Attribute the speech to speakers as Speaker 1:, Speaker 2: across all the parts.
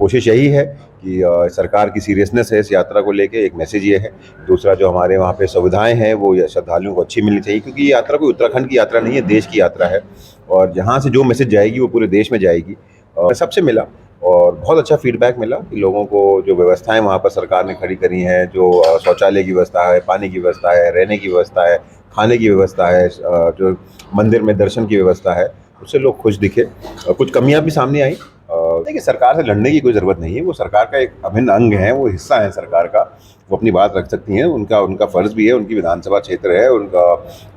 Speaker 1: कोशिश यही है कि सरकार की सीरियसनेस है इस यात्रा को लेके, एक मैसेज ये है। दूसरा, जो हमारे वहाँ पे सुविधाएं हैं वो श्रद्धालुओं को अच्छी मिलनी चाहिए, क्योंकि ये यात्रा कोई उत्तराखंड की यात्रा नहीं है, देश की यात्रा है। और जहाँ से जो मैसेज जाएगी वो पूरे देश में जाएगी। सबसे मिला और बहुत अच्छा फीडबैक मिला कि लोगों को जो व्यवस्थाएं वहाँ पर सरकार ने खड़ी करी हैं, जो शौचालय की व्यवस्था है, पानी की व्यवस्था है, रहने की व्यवस्था है, खाने की व्यवस्था है, जो मंदिर में दर्शन की व्यवस्था है, उससे लोग खुश दिखे। कुछ कमियां भी सामने आई। देखिए, सरकार से लड़ने की कोई ज़रूरत नहीं है, वो सरकार का एक अभिन्न अंग है, वो हिस्सा है सरकार का। वो अपनी बात रख सकती हैं, उनका उनका फ़र्ज़ भी है, उनकी विधानसभा क्षेत्र है, उनका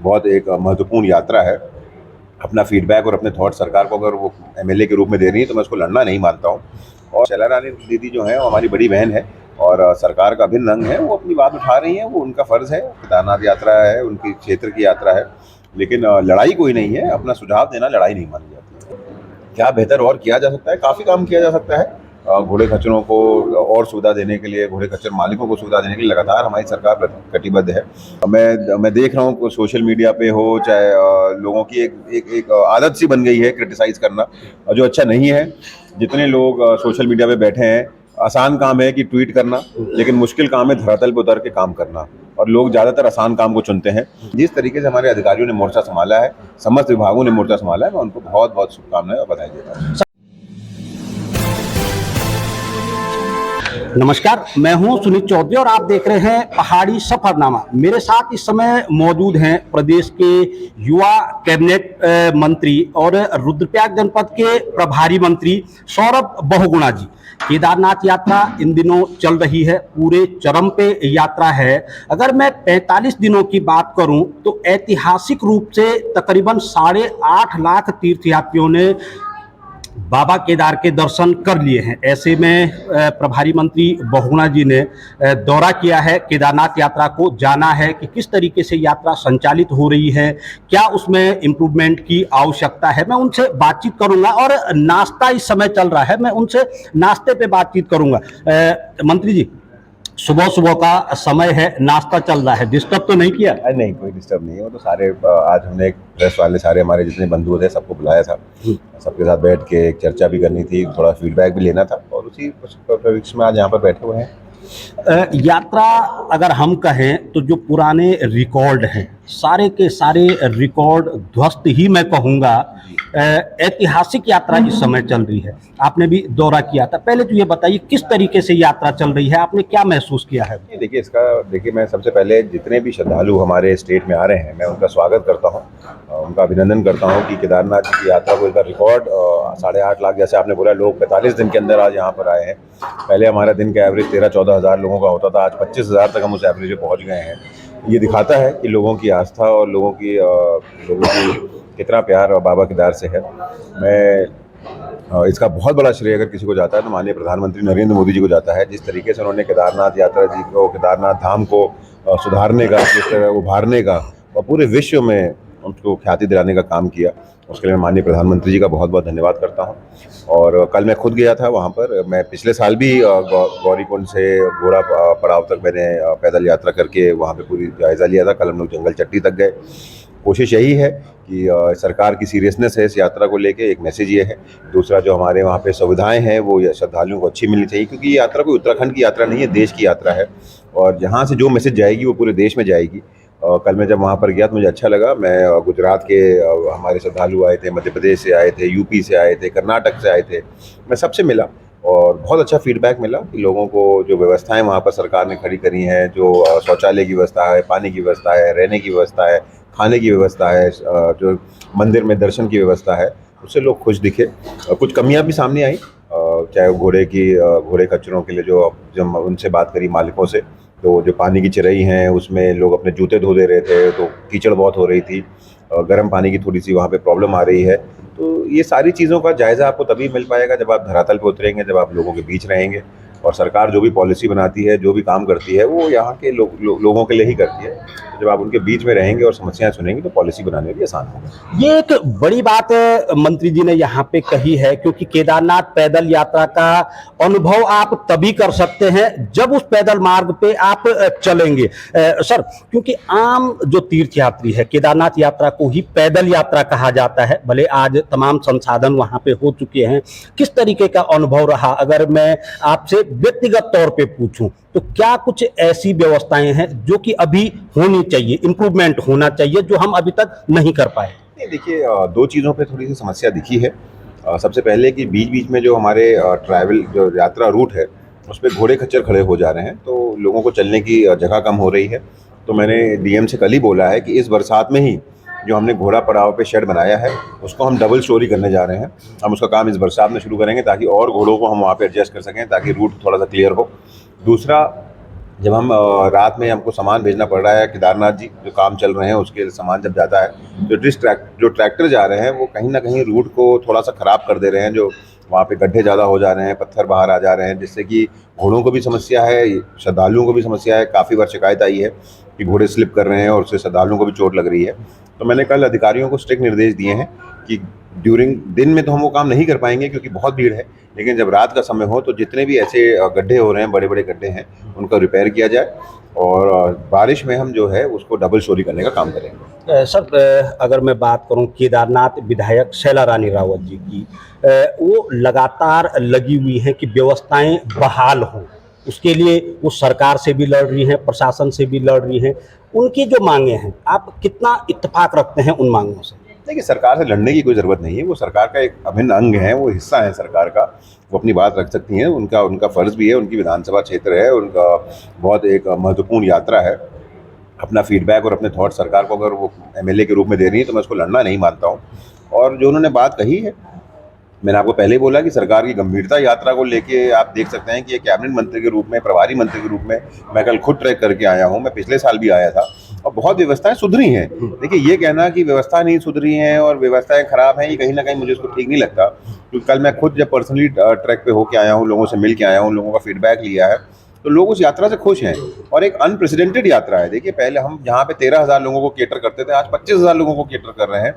Speaker 1: बहुत एक महत्वपूर्ण यात्रा है। अपना फीडबैक और अपने थॉट सरकार को अगर वो एमएलए के रूप में दे रही है तो मैं उसको लड़ना नहीं मानता हूँ। और शैला रानी दीदी जो है वो हमारी बड़ी बहन है और सरकार का अभिन्न अंग है, वो अपनी बात उठा रही हैं, वो उनका फ़र्ज़ है। केदारनाथ यात्रा है, उनकी क्षेत्र की यात्रा है, लेकिन लड़ाई कोई नहीं है। अपना सुझाव देना लड़ाई नहीं मानी जाती है। क्या बेहतर और किया जा सकता है? काफ़ी काम किया जा सकता है। घोड़े खच्चरों को और सुविधा देने के लिए, घोड़े खच्चर मालिकों को सुविधा देने के लिए लगातार हमारी सरकार कटिबद्ध है। मैं देख रहा हूँ सोशल मीडिया पे हो चाहे लोगों की एक आदत सी बन गई है क्रिटिसाइज़ करना, जो अच्छा नहीं है। जितने लोग सोशल मीडिया पे बैठे हैं, आसान काम है कि ट्वीट करना, लेकिन मुश्किल काम है धरातल पे उतर के काम करना, और लोग ज़्यादातर आसान काम को चुनते हैं। जिस तरीके से हमारे अधिकारियों ने मोर्चा संभाला है, समस्त विभागों ने मोर्चा संभाला है, मैं उनको बहुत बहुत शुभकामनाएं और बधाई देता हूँ।
Speaker 2: नमस्कार, मैं हूं सुनील चौधरी और आप देख रहे हैं पहाड़ी सफरनामा। मेरे साथ इस समय मौजूद हैं प्रदेश के युवा कैबिनेट मंत्री और रुद्रप्रयाग जनपद के प्रभारी मंत्री सौरभ बहुगुणा जी। केदारनाथ यात्रा इन दिनों चल रही है, पूरे चरम पे यात्रा है। अगर मैं 45 दिनों की बात करूं तो ऐतिहासिक रूप से तकरीबन 8.5 लाख तीर्थयात्रियों ने बाबा केदार के दर्शन कर लिए हैं। ऐसे में प्रभारी मंत्री बहुगुणा जी ने दौरा किया है, केदारनाथ यात्रा को जाना है कि किस तरीके से यात्रा संचालित हो रही है, क्या उसमें इम्प्रूवमेंट की आवश्यकता है। मैं उनसे बातचीत करूंगा और नाश्ता इस समय चल रहा है, मैं उनसे नाश्ते पे बातचीत करूंगा। मंत्री जी, सुबह सुबह का समय है, नाश्ता चल रहा है, डिस्टर्ब तो नहीं किया?
Speaker 1: नहीं, कोई डिस्टर्ब नहीं है। वो तो सारे आज हमने एक प्रेस वाले सारे हमारे जितने बंधु थे सबको बुलाया था, सबके साथ बैठ के एक चर्चा भी करनी थी, थोड़ा फीडबैक भी लेना था, और उसी परिप्रेक्ष्य में आज यहाँ पर बैठे हुए हैं।
Speaker 2: यात्रा अगर हम कहें तो जो पुराने रिकॉर्ड हैं, सारे के सारे रिकॉर्ड ध्वस्त ही मैं कहूँगा। ऐतिहासिक यात्रा इस समय चल रही है, आपने भी दौरा किया था। पहले तो ये बताइए किस तरीके से यात्रा चल रही है, आपने क्या महसूस किया है?
Speaker 1: देखिए, मैं सबसे पहले जितने भी श्रद्धालु हमारे स्टेट में आ रहे हैं, मैं उनका स्वागत करता हूँ, उनका अभिनंदन करता हूँ कि केदारनाथ जी की यात्रा को इसका रिकॉर्ड 8.5 लाख, जैसे आपने बोला, लोग 45 दिन के अंदर आज यहाँ पर आए हैं। पहले हमारा दिन का एवरेज 13-14 हज़ार लोगों का होता था, आज 25 हज़ार तक हम उस एवरेज पे पहुँच गए हैं। ये दिखाता है कि लोगों की आस्था और लोगों की कितना प्यार बाबा केदार से है। मैं इसका बहुत बड़ा श्रेय अगर किसी को जाता है तो माननीय प्रधानमंत्री नरेंद्र मोदी जी को जाता है। जिस तरीके से उन्होंने केदारनाथ यात्रा जी को, केदारनाथ धाम को सुधारने का, जिस तरह उभारने का और पूरे विश्व में उनको ख्याति दिलाने का काम किया, उसके लिए मैं माननीय प्रधानमंत्री जी का बहुत बहुत धन्यवाद करता हूँ। और कल मैं खुद गया था वहाँ पर। मैं पिछले साल भी गौरीकुंड से घोड़ा पड़ाव तक मैंने पैदल यात्रा करके वहाँ पे पूरी जायज़ा लिया था। कल हम लोग जंगल चट्टी तक गए। कोशिश यही है कि सरकार की सीरियसनेस है इस यात्रा को लेके, एक मैसेज ये है। दूसरा, जो हमारे वहाँ पे सुविधाएं हैं वो श्रद्धालुओं को अच्छी मिलनी चाहिए, क्योंकि ये यात्रा कोई उत्तराखंड की यात्रा नहीं है, देश की यात्रा है। और जहाँ से जो मैसेज जाएगी वो पूरे देश में जाएगी। कल मैं जब वहाँ पर गया तो मुझे अच्छा लगा। मैं गुजरात के हमारे श्रद्धालु आए थे, मध्य प्रदेश से आए थे, यूपी से आए थे, कर्नाटक से आए थे, मैं सबसे मिला और बहुत अच्छा फीडबैक मिला कि लोगों को जो व्यवस्थाएं वहाँ पर सरकार ने खड़ी करी हैं, जो शौचालय की व्यवस्था है, पानी की व्यवस्था है, रहने की व्यवस्था है, खाने की व्यवस्था है, जो मंदिर में दर्शन की व्यवस्था है, उससे लोग खुश दिखे। कुछ कमियां भी सामने आई, चाहे वो घोड़े खच्चरों के लिए, जो जब उनसे बात करी मालिकों से, तो जो पानी की चिरई हैं उसमें लोग अपने जूते धो दे रहे थे, तो कीचड़ बहुत हो रही थी, गर्म पानी की थोड़ी सी वहाँ पे प्रॉब्लम आ रही है। तो ये सारी चीज़ों का जायज़ा आपको तभी मिल पाएगा जब आप धरातल पर उतरेंगे, जब आप लोगों के बीच रहेंगे। और सरकार जो भी पॉलिसी बनाती है, जो भी काम करती है, वो यहाँ के लोगों के लिए ही करती है। तो जब आप उनके बीच में रहेंगे और समस्याएं सुनेंगे तो पॉलिसी बनाने में भी आसान होगा।
Speaker 2: ये एक बड़ी बात मंत्री जी ने यहाँ पे कही है, क्योंकि केदारनाथ पैदल यात्रा का अनुभव आप तभी कर सकते हैं जब उस पैदल मार्ग पे आप चलेंगे। सर, क्योंकि आम जो तीर्थ यात्री है, केदारनाथ यात्रा को ही पैदल यात्रा कहा जाता है, भले आज तमाम संसाधन वहाँ पे हो चुके हैं। किस तरीके का अनुभव रहा, अगर मैं आपसे व्यक्तिगत तौर पे पूछूं तो क्या कुछ ऐसी व्यवस्थाएं हैं जो कि अभी होनी चाहिए, इम्प्रूवमेंट होना चाहिए, जो हम अभी तक नहीं कर पाए?
Speaker 1: नहीं, देखिए, दो चीज़ों पे थोड़ी सी समस्या दिखी है। सबसे पहले कि बीच बीच में जो हमारे ट्रैवल जो यात्रा रूट है उस पर घोड़े खच्चर खड़े हो जा रहे हैं, तो लोगों को चलने की जगह कम हो रही है। तो मैंने डीएम से कल ही बोला है कि इस बरसात में ही जो हमने घोड़ा पड़ाव पे शेड बनाया है उसको हम डबल स्टोरी करने जा रहे हैं। हम उसका काम इस बरसात में शुरू करेंगे ताकि और घोड़ों को हम वहाँ पे एडजस्ट कर सकें, ताकि रूट थोड़ा सा क्लियर हो। दूसरा, जब हम रात में हमको सामान भेजना पड़ रहा है, केदारनाथ जी जो काम चल रहे हैं उसके सामान जब जाता है, जो ट्रैक्टर जा रहे हैं वो कहीं ना कहीं रूट को थोड़ा सा ख़राब कर दे रहे हैं। जो वहाँ पे गड्ढे ज़्यादा हो जा रहे हैं, पत्थर बाहर आ जा रहे हैं, जिससे कि घोड़ों को भी समस्या है, श्रद्धालुओं को भी समस्या है। काफ़ी बार शिकायत आई है कि घोड़े स्लिप कर रहे हैं और उससे श्रद्धालुओं को भी चोट लग रही है। तो मैंने कल अधिकारियों को स्ट्रिक्ट निर्देश दिए हैं कि ड्यूरिंग दिन में तो हम वो काम नहीं कर पाएंगे क्योंकि बहुत भीड़ है, लेकिन जब रात का समय हो तो जितने भी ऐसे गड्ढे हो रहे हैं, बड़े बड़े गड्ढे हैं, उनका रिपेयर किया जाए और बारिश में हम जो है उसको डबल स्टोरी करने का काम करेंगे।
Speaker 2: सर, अगर मैं बात करूं केदारनाथ विधायक शैला रानी रावत जी की, वो लगातार लगी हुई हैं कि व्यवस्थाएं बहाल हों, उसके लिए वो सरकार से भी लड़ रही हैं, प्रशासन से भी लड़ रही हैं। उनकी जो मांगे हैं, आप कितना इत्तेफाक रखते हैं उन मांगों से?
Speaker 1: देखिए, सरकार से लड़ने की कोई ज़रूरत नहीं है, वो सरकार का एक अभिन्न अंग है, वो हिस्सा है सरकार का, वो अपनी बात रख सकती हैं। उनका फ़र्ज़ भी है, उनकी विधानसभा क्षेत्र है, उनका बहुत एक महत्वपूर्ण यात्रा है। अपना फीडबैक और अपने थॉट सरकार को अगर वो एमएलए के रूप में दे रही है तो मैं उसको लड़ना नहीं मानता हूँ। और जो उन्होंने बात कही है, मैंने आपको पहले ही बोला कि सरकार की गंभीरता यात्रा को लेके आप देख सकते हैं कि एक कैबिनेट मंत्री के रूप में, प्रभारी मंत्री के रूप में मैं कल खुद ट्रैक करके आया हूँ। मैं पिछले साल भी आया था और बहुत व्यवस्थाएं सुधरी हैं। देखिए, ये कहना कि व्यवस्था नहीं सुधरी हैं और व्यवस्थाएं खराब हैं, ये कहीं ना कहीं मुझे उसको ठीक नहीं लगता, क्योंकि कल मैं खुद जब पर्सनली ट्रैक पे होके आया हूँ, लोगों से मिल के आया हूँ, लोगों का फीडबैक लिया है, तो लोग उस यात्रा से खुश हैं। और एक अनप्रेसिडेंटेड यात्रा है। देखिए, पहले हम यहाँ पे 13,000 लोगों को केटर करते थे, आज 25,000 लोगों को केटर कर रहे हैं।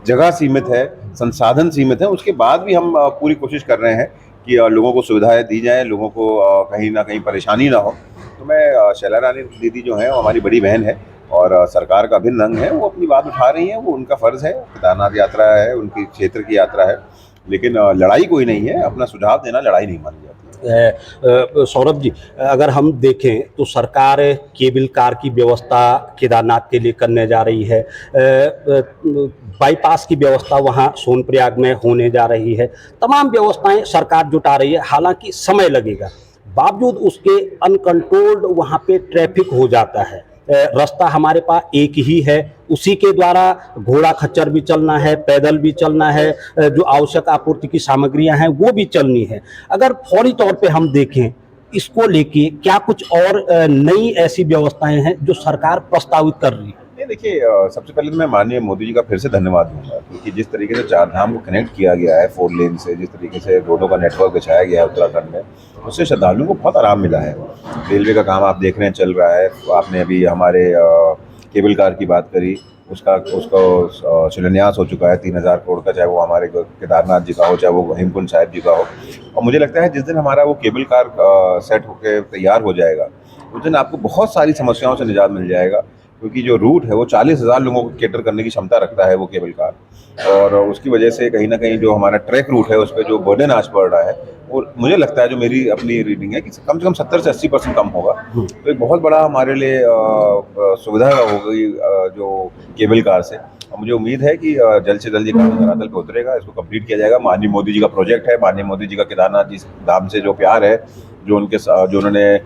Speaker 1: जगह सीमित है, संसाधन सीमित है, उसके बाद भी हम पूरी कोशिश कर रहे हैं कि लोगों को सुविधाएं दी जाएं, लोगों को कहीं ना कहीं परेशानी ना हो। तो मैं शैला रानी दीदी जो है वो हमारी बड़ी बहन है और सरकार का अभिन्न अंग है, वो अपनी बात उठा रही हैं, वो उनका फ़र्ज़ है। केदारनाथ यात्रा है, उनकी क्षेत्र की यात्रा है, लेकिन लड़ाई कोई नहीं है। अपना सुझाव देना लड़ाई नहीं मानी जाती।
Speaker 2: सौरभ जी, अगर हम देखें तो सरकार केबल कार की व्यवस्था केदारनाथ के लिए करने जा रही है, बाईपास की व्यवस्था वहाँ सोनप्रयाग में होने जा रही है, तमाम व्यवस्थाएं सरकार जुटा रही है। हालांकि समय लगेगा, बावजूद उसके अनकंट्रोल्ड वहाँ पे ट्रैफिक हो जाता है। रास्ता हमारे पास एक ही है, उसी के द्वारा घोड़ा खच्चर भी चलना है, पैदल भी चलना है, जो आवश्यक आपूर्ति की सामग्रियां हैं वो भी चलनी है। अगर फौरी तौर पे हम देखें इसको लेके, क्या कुछ और नई ऐसी व्यवस्थाएं हैं जो सरकार प्रस्तावित कर रही है?
Speaker 1: नहीं, देखिए, सबसे पहले तो मैं माननीय मोदी जी का फिर से धन्यवाद दूंगा, क्योंकि जिस तरीके से चार धाम को कनेक्ट किया गया है 4 लेन से, जिस तरीके से रोडों का नेटवर्क बिछाया गया है उत्तराखंड में, उससे श्रद्धालुओं को बहुत आराम मिला है। रेलवे का काम आप देख रहे हैं चल रहा है। आपने अभी हमारे केबल कार की बात करी, उसका शिलान्यास हो चुका है 3,000 करोड़ का, चाहे वो हमारे केदारनाथ जी का हो, चाहे वो हेमकुंड साहिब जी का हो। और मुझे लगता है जिस दिन हमारा वो केबल कार सेट होकर तैयार हो जाएगा, उस दिन आपको बहुत सारी समस्याओं से निजात मिल जाएगा, क्योंकि जो रूट है वो 40,000 लोगों को कैटर करने की क्षमता रखता है वो केबल कार। और उसकी वजह से कहीं ना कहीं जो हमारा ट्रैक रूट है उस पर जो बर्डन आज पड़ रहा है, और मुझे लगता है, जो मेरी अपनी रीडिंग है, कि कम से कम 70 से 80% कम होगा। तो एक बहुत बड़ा हमारे लिए सुविधा हो गई जो केबल कार से। और मुझे उम्मीद है कि जल्द से जल्द ये काम धरातल पे उतरेगा, इसको कंप्लीट किया जाएगा। माननीय मोदी जी का प्रोजेक्ट है, माननीय मोदी जी का केदारनाथ जी धाम से जो प्यार है, जो उन्होंने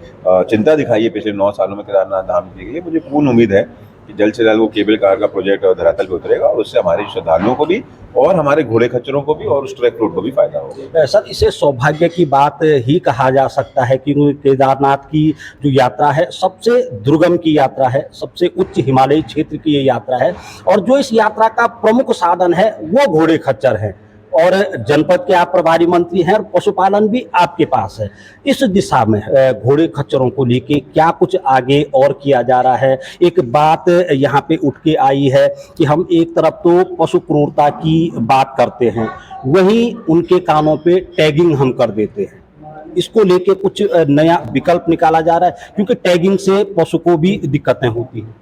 Speaker 1: चिंता दिखाई है पिछले 9 सालों में केदारनाथ धाम के लिए, मुझे पूर्ण उम्मीद है कि जल्द से जल्द वो केबल कार का प्रोजेक्ट धरातल पे उतरेगा और उससे हमारे श्रद्धालुओं को भी और हमारे घोड़े खच्चरों को भी और उस ट्रैक रूट को भी फायदा होगा।
Speaker 2: सर, इसे सौभाग्य की बात ही कहा जा सकता है कि केदारनाथ की जो यात्रा है सबसे दुर्गम की यात्रा है, सबसे उच्च हिमालयी क्षेत्र की ये यात्रा है, और जो इस यात्रा का प्रमुख साधन है वो घोड़े खच्चर है। और जनपद के आप प्रभारी मंत्री हैं और पशुपालन भी आपके पास है। इस दिशा में घोड़े खच्चरों को लेके क्या कुछ आगे और किया जा रहा है? एक बात यहाँ पे उठ के आई है कि हम एक तरफ तो पशु क्रूरता की बात करते हैं, वहीं उनके कानों पे टैगिंग हम कर देते हैं। इसको लेके कुछ नया विकल्प निकाला जा रहा है, क्योंकि टैगिंग से पशु को भी दिक्कतें होती हैं।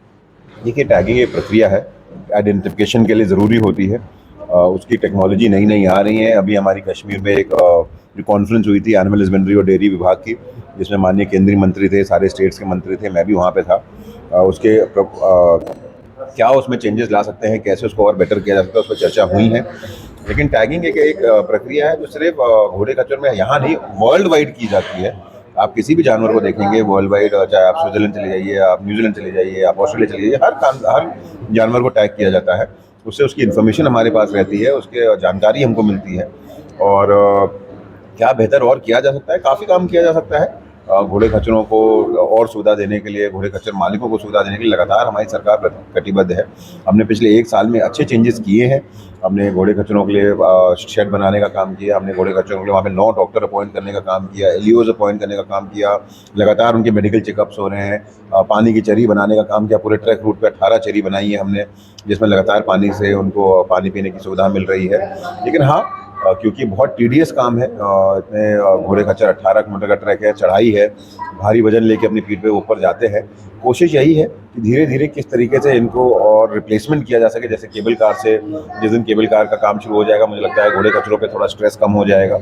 Speaker 1: देखिए, टैगिंग एक प्रक्रिया है, आइडेंटिफिकेशन के लिए ज़रूरी होती है। उसकी टेक्नोलॉजी नई नई आ रही है। अभी हमारी कश्मीर में एक जो कॉन्फ्रेंस हुई थी एनिमल हस्बेंड्री और डेयरी विभाग की, जिसमें माननीय केंद्रीय मंत्री थे, सारे स्टेट्स के मंत्री थे, मैं भी वहाँ पे था। क्या उसमें चेंजेस ला सकते हैं, कैसे उसको और बेटर किया जा सकता है, उस पर चर्चा हुई है। लेकिन टैगिंग एक प्रक्रिया है जो सिर्फ घोड़े खच्चर में यहाँ नहीं, वर्ल्ड वाइड की जाती है। आप किसी भी जानवर को देखेंगे वर्ल्ड वाइड, चाहे आप स्विट्जरलैंड चले जाइए, आप न्यूजीलैंड चले जाइए, आप ऑस्ट्रेलिया चले जाइए, हर जानवर को टैग किया जाता है। उससे उसकी इन्फॉर्मेशन हमारे पास रहती है, उसके जानकारी हमको मिलती है। और क्या बेहतर और किया जा सकता है? काफ़ी काम किया जा सकता है। घोड़े खच्चरों को और सुविधा देने के लिए, घोड़े खच्चर मालिकों को सुविधा देने के लिए लगातार हमारी सरकार कटिबद्ध है। हमने पिछले 1 साल में अच्छे चेंजेस किए हैं। हमने घोड़े खच्चरों के लिए शेड बनाने का काम किया, हमने घोड़े खच्चरों के लिए वहाँ पे 9 डॉक्टर अपॉइंट करने का काम किया, एलईओज अपॉइंट करने का काम किया, लगातार उनके मेडिकल चेकअप्स हो रहे हैं। पानी की चरी बनाने का काम किया, पूरे ट्रैक रूट पे 18 चरी बनाई है हमने, जिसमें लगातार पानी से उनको पानी पीने की सुविधा मिल रही है। लेकिन हाँ, क्योंकि बहुत टीडियस काम है, इतने घोड़े खच्चर 18 किलोमीटर का ट्रैक है, चढ़ाई है, भारी वजन लेके अपनी पीठ पे ऊपर जाते हैं। कोशिश यही है कि धीरे धीरे किस तरीके से इनको और रिप्लेसमेंट किया जा सके। जैसे केबल कार से, जिस दिन केबल कार का काम शुरू हो जाएगा, मुझे लगता है घोड़े खच्चरों पे थोड़ा स्ट्रेस कम हो जाएगा।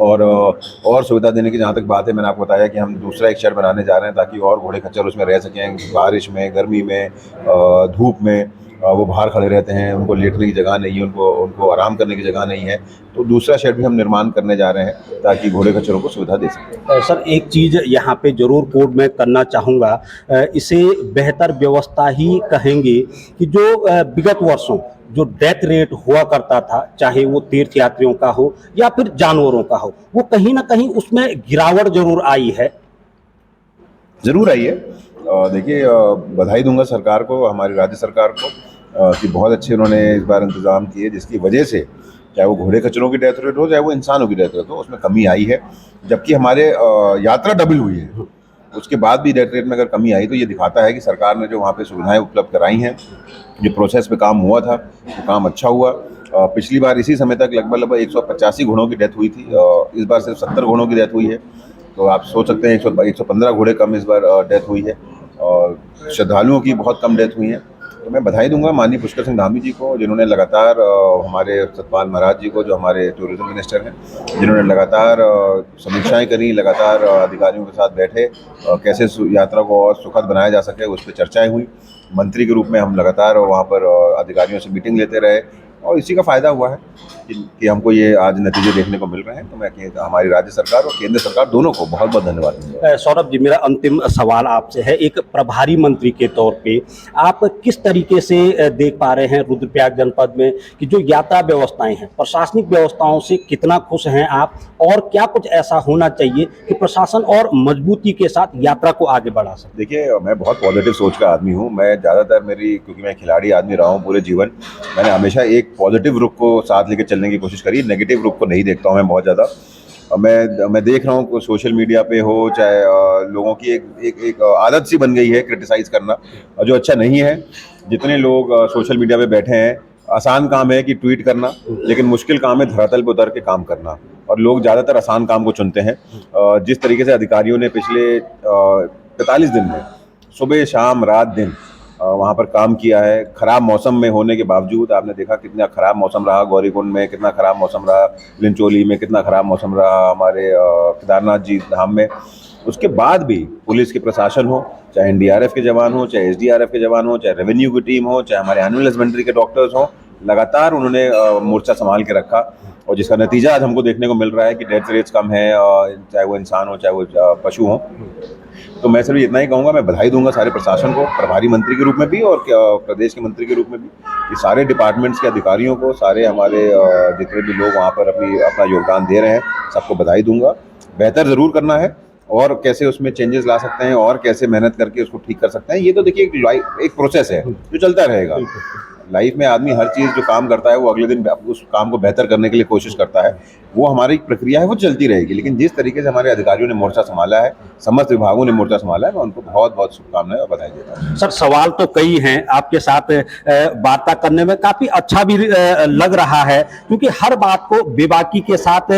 Speaker 1: और सुविधा देने की जहाँ तक बात है, मैंने आपको बताया कि हम दूसरा एक शेड बनाने जा रहे हैं ताकि और घोड़े खच्चर उसमें रह सकें। बारिश में, गर्मी में, धूप में वो बाहर खड़े रहते हैं, उनको लेटने की जगह नहीं है, उनको आराम करने की जगह नहीं है। तो दूसरा शेड भी हम निर्माण करने जा रहे हैं ताकि घोड़े खच्चरों को सुविधा दे सकें।
Speaker 2: सर, एक चीज़ यहाँ पे ज़रूर कोड में करना चाहूँगा, इसे बेहतर व्यवस्था ही कहेंगे कि जो विगत वर्षों जो डेथ रेट हुआ करता था, चाहे वो तीर्थ यात्रियों का हो या फिर जानवरों का हो, वो कहीं ना कहीं उसमें गिरावट जरूर आई है।
Speaker 1: ज़रूर आई है। देखिए, बधाई दूंगा सरकार को, हमारी राज्य सरकार को, कि बहुत अच्छे उन्होंने इस बार इंतज़ाम किए, जिसकी वजह से चाहे वो घोड़े खच्चरों की डेथ रेट हो, चाहे वो इंसानों की डेथ रेट हो, उसमें कमी आई है। जबकि हमारे यात्रा डबल हुई है, उसके बाद भी डेथ रेट में अगर कमी आई तो ये दिखाता है कि सरकार ने जो वहाँ पे सुविधाएं उपलब्ध कराई हैं, जो प्रोसेस पे काम हुआ था, वो काम अच्छा हुआ। पिछली बार इसी समय तक लगभग 185 घोड़ों की डेथ हुई थी, इस बार सिर्फ 70 घोड़ों की डेथ हुई है। तो आप सोच सकते हैं 115 घोड़े कम इस बार डेथ हुई है, और श्रद्धालुओं की बहुत कम डेथ हुई है। तो मैं बधाई दूंगा माननीय पुष्कर सिंह धामी जी को, जिन्होंने लगातार हमारे सतपाल महाराज जी को, जो हमारे टूरिज्म मिनिस्टर हैं, जिन्होंने लगातार समीक्षाएं करी, लगातार अधिकारियों के साथ बैठे, कैसे यात्रा को और सुखद बनाया जा सके, उस पर चर्चाएं हुई। मंत्री के रूप में हम लगातार वहाँ पर अधिकारियों से मीटिंग लेते रहे, और इसी का फ़ायदा हुआ है कि हमको ये आज नतीजे देखने को मिल रहे हैं। तो मैं हमारी राज्य सरकार और केंद्र सरकार दोनों को बहुत बहुत धन्यवाद दूंगा।
Speaker 2: सौरभ जी, मेरा अंतिम सवाल आपसे है, एक प्रभारी मंत्री के तौर पे आप किस तरीके से देख पा रहे हैं रुद्रप्रयाग जनपद में कि जो यात्रा व्यवस्थाएं हैं, प्रशासनिक व्यवस्थाओं से कितना खुश हैं आप, और क्या कुछ ऐसा होना चाहिए कि प्रशासन और मजबूती के साथ यात्रा को आगे बढ़ा सके?
Speaker 1: देखिए, मैं बहुत पॉजिटिव सोच का आदमी हूँ। मैं ज़्यादातर क्योंकि मैं खिलाड़ी आदमी रहा हूँ पूरे जीवन, मैंने हमेशा एक पॉजिटिव रुख को साथ लेके चलने की कोशिश करी, नेगेटिव रुख को नहीं देखता हूँ मैं बहुत ज़्यादा। मैं देख रहा हूँ सोशल मीडिया पे हो, चाहे लोगों की एक आदत सी बन गई है क्रिटिसाइज़ करना, जो अच्छा नहीं है। जितने लोग सोशल मीडिया पे बैठे हैं, आसान काम है कि ट्वीट करना, लेकिन मुश्किल काम है धरातल पे उतर के काम करना, और लोग ज़्यादातर आसान काम को चुनते हैं। जिस तरीके से अधिकारियों ने पिछले 45 दिन में सुबह शाम रात दिन वहाँ पर काम किया है, ख़राब मौसम में होने के बावजूद, आपने देखा कितना ख़राब मौसम रहा गौरीकुंड में, कितना ख़राब मौसम रहा लिंचोली में, कितना ख़राब मौसम रहा हमारे केदारनाथ जी धाम में। उसके बाद भी पुलिस के प्रशासन हो, चाहे एनडीआरएफ के जवान हो, चाहे एसडीआरएफ के जवान हो, चाहे रेवेन्यू की टीम हो, चाहे हमारे एनिमल हस्बेंड्री के डॉक्टर्स हों, लगातार उन्होंने मोर्चा संभाल के रखा, और जिसका नतीजा आज हमको देखने को मिल रहा है कि डेथ रेट्स कम है, चाहे वो इंसान हो चाहे वो पशु हों। तो मैं सिर्फ इतना ही कहूँगा, मैं बधाई दूंगा सारे प्रशासन को, प्रभारी मंत्री के रूप में भी और प्रदेश के मंत्री के रूप में भी, कि सारे डिपार्टमेंट्स के अधिकारियों को, सारे हमारे जितने भी लोग वहाँ पर अपना योगदान दे रहे हैं, सबको बधाई दूंगा। बेहतर ज़रूर करना है, और कैसे उसमें चेंजेस ला सकते हैं और कैसे मेहनत करके उसको ठीक कर सकते हैं, ये तो देखिए एक प्रोसेस है जो चलता रहेगा। लाइफ में आदमी हर चीज़ जो काम करता है वो अगले दिन उस काम को बेहतर करने के लिए कोशिश करता है, वो हमारी प्रक्रिया है, वो चलती रहेगी। लेकिन जिस तरीके से हमारे अधिकारियों ने मोर्चा संभाला है, समस्त विभागों ने मोर्चा संभाला है, मैं उनको बहुत बहुत शुभकामनाएं और बधाई देता हूँ।
Speaker 2: सर, सवाल तो कई हैं, आपके साथ वार्ता करने में काफी अच्छा भी लग रहा है, क्योंकि हर बात को बेबाकी के साथ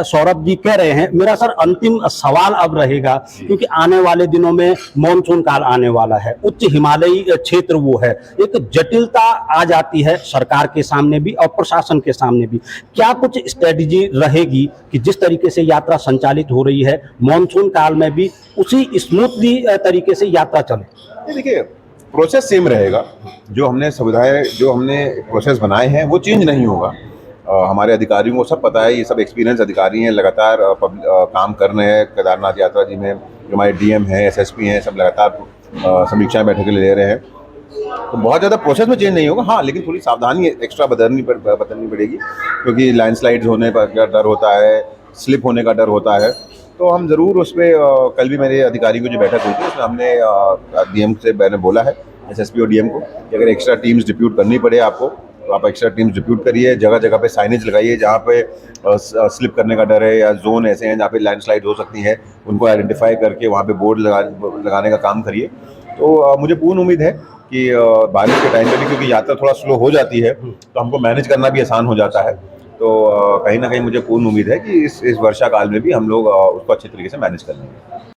Speaker 2: सौरभ जी कह रहे हैं। मेरा सर अंतिम सवाल अब रहेगा, क्योंकि आने वाले दिनों में मॉनसून काल आने वाला है, उच्च हिमालयी क्षेत्र वो है, एक जटिलता आ जाती है सरकार के सामने भी और प्रशासन के सामने भी। क्या कुछ स्ट्रेटजी रहेगी कि जिस तरीके से यात्रा संचालित हो रही है, मॉनसून काल में भी उसी स्मूथली तरीके से यात्रा चले?
Speaker 1: ये देखिए, प्रोसेस सेम रहेगा। जो हमने सुविधाएं, जो हमने प्रोसेस बनाए हैं वो चेंज नहीं होगा। हमारे अधिकारियों को सब पता है, ये सब एक्सपीरियंस अधिकारी हैं, लगातार काम कर रहे हैं केदारनाथ यात्रा जी में। जो हमारे डीएम हैं, एसएसपी हैं, सब लगातार समीक्षा बैठकें ले रहे हैं। तो बहुत ज़्यादा प्रोसेस में चेंज नहीं होगा, हाँ, लेकिन थोड़ी सावधानी एक्स्ट्रा बरतनी पड़ेगी, क्योंकि लैंडस्लाइड्स होने का डर होता है, स्लिप होने का डर होता है। तो हम ज़रूर उस पर, कल भी मेरे अधिकारियों की जो बैठक हुई थी उसमें हमने डीएम से मैंने बोला है, एसएसपी और डीएम को, कि अगर एक्स्ट्रा टीम्स डिप्यूट करनी पड़े आपको, तो आप एक्स्ट्रा टीम्स डिप्यूट करिए। जगह जगह पे साइनेज लगाइए, जहाँ पे स्लिप करने का डर है या जोन ऐसे हैं जहाँ पे लैंडस्लाइड हो सकती है, उनको आइडेंटिफाई करके वहाँ पे बोर्ड लगाने का काम करिए। तो मुझे पूर्ण उम्मीद है कि बारिश के टाइम पे भी, क्योंकि यात्रा थोड़ा स्लो हो जाती है, तो हमको मैनेज करना भी आसान हो जाता है। तो कहीं ना कहीं मुझे पूर्ण उम्मीद है कि इस वर्षा काल में भी हम लोग उसको अच्छे तरीके से मैनेज कर लेंगे।